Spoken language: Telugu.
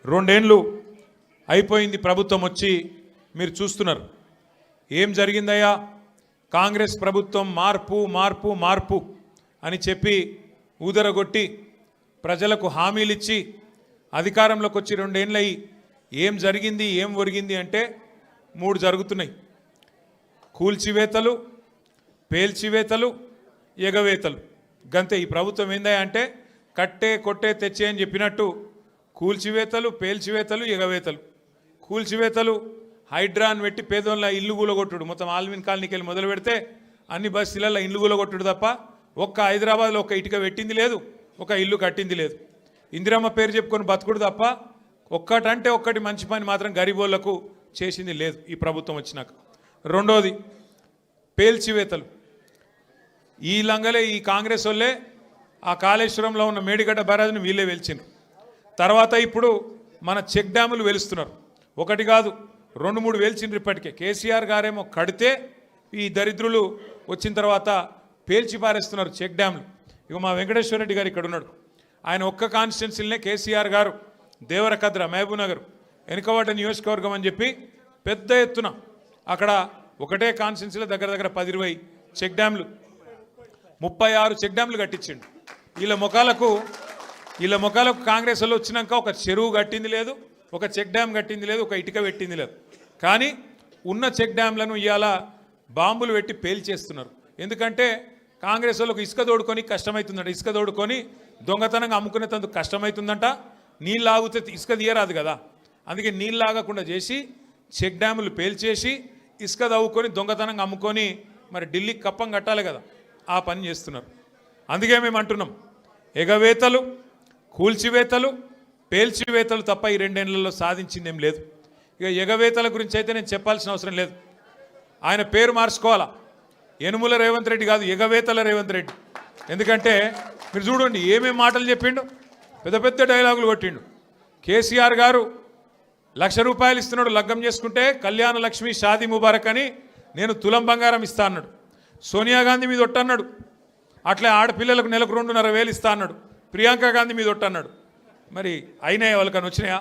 రెండేండ్లు అయిపోయింది ప్రభుత్వం వచ్చి, మీరు చూస్తున్నారు ఏం జరిగిందయ్యా. కాంగ్రెస్ ప్రభుత్వం మార్పు మార్పు మార్పు అని చెప్పి ఊదరగొట్టి ప్రజలకు హామీలు ఇచ్చి అధికారంలోకి వచ్చి రెండేండ్లయి ఏం జరిగింది ఏం ఒరిగింది అంటే 3 జరుగుతున్నాయి. కూల్చివేతలు, పేల్చివేతలు, ఎగవేతలు. గంతే. ఈ ప్రభుత్వం ఏందా అంటే కట్టే కొట్టే తెచ్చే అని చెప్పినట్టు కూల్చివేతలు, పేల్చివేతలు, ఎగవేతలు. కూల్చివేతలు హైడ్రాన్ పెట్టి పేదోళ్ళ ఇల్లు కూలగొట్టుడు, మొత్తం ఆల్విన్ కాలనీకి వెళ్ళి మొదలు పెడితే అన్ని బస్తీలలో ఇల్లు కూలగొట్టుడు తప్ప ఒక్క హైదరాబాద్లో ఒక ఇటుక పెట్టింది లేదు, ఒక ఇల్లు కట్టింది లేదు. ఇందిరమ్మ పేరు చెప్పుకొని బతుకుడు తప్ప ఒక్కటంటే ఒక్కటి మంచి పని మాత్రం గరీబోళ్లకు చేసింది లేదు ఈ ప్రభుత్వం వచ్చినాక. రెండోది పేల్చివేతలు. ఈ లంగలే ఈ కాంగ్రెస్ వాళ్ళే ఆ కాళేశ్వరంలో ఉన్న మేడిగడ్డ బరాజ్ని వీళ్ళే వెలిచిండ్రు. తర్వాత ఇప్పుడు మన చెక్ డ్యాములు వెలుస్తున్నారు. ఒకటి కాదు 2-3 వెలిచిండ్రు ఇప్పటికే. కేసీఆర్ గారేమో కడితే ఈ దరిద్రులు వచ్చిన తర్వాత పేల్చి పారేస్తున్నారు చెక్ డ్యాములు. ఇక మా వెంకటేశ్వర రెడ్డి గారు ఇక్కడ ఉన్నాడు. ఆయన ఒక్క కాన్స్టిట్యున్సీలనే కేసీఆర్ గారు దేవరకద్ర, మహబూబ్నగర్ వెనుకబడ్డ నియోజకవర్గం అని చెప్పి పెద్ద ఎత్తున అక్కడ ఒకటే కాన్స్టిట్యున్సీలో దగ్గర 10-20 చెక్ డ్యాములు, 36 చెక్ డ్యాములు కట్టించిండు. వీళ్ళ ముఖాలకు కాంగ్రెస్ వాళ్ళు వచ్చినాక ఒక చెరువు కట్టింది లేదు, ఒక చెక్ డ్యామ్ కట్టింది లేదు, ఒక ఇటుక పెట్టింది లేదు. కానీ ఉన్న చెక్ డ్యామ్లను ఇవాళ బాంబులు పెట్టి పేల్చేస్తున్నారు. ఎందుకంటే కాంగ్రెస్ వాళ్ళకు ఇసుక తోడుకొని కష్టమవుతుందంట, ఇసుక తోడుకొని దొంగతనంగా అమ్ముకునేందుకు కష్టమవుతుందంట. నీళ్ళు ఆగితే ఇసుక తీయరాదు కదా, అందుకే నీళ్ళు ఆగకుండా చేసి చెక్ డ్యాములు పేల్చేసి ఇసుక తవ్వుకొని దొంగతనంగా అమ్ముకొని మరి ఢిల్లీకి కప్పం కట్టాలి కదా, ఆ పని చేస్తున్నారు. అందుకే మేము అంటున్నాం ఎగవేతలు, కూల్చివేతలు, పేల్చివేతలు తప్ప ఈ 2 ఏళ్లలో సాధించిందేం లేదు. ఇక ఎగవేతల గురించి అయితే నేను చెప్పాల్సిన అవసరం లేదు. ఆయన పేరు మార్చుకోవాలా, యనుమల రేవంత్ రెడ్డి కాదు, ఎగవేతల రేవంత్ రెడ్డి. ఎందుకంటే మీరు చూడండి ఏమేమి మాటలు చెప్పిండు, పెద్ద పెద్ద డైలాగులు కొట్టిండు. కేసీఆర్ గారు 1,00,000 రూపాయలు ఇస్తున్నాడు లగ్గం చేసుకుంటే, కళ్యాణ లక్ష్మి షాదీ ముబారక్ అని నేను తులం బంగారం ఇస్తా అన్నాడు. సోనియా గాంధీ మీద ఒట్టన్నాడు, అట్లే ఆడపిల్లలకు నెలకు 2,500 వేలు ఇస్తా అన్నాడు. ప్రియాంక గాంధీ మీద ఒట్టన్నాడు. మరి అయినాయా వాళ్ళకని వచ్చినాయా?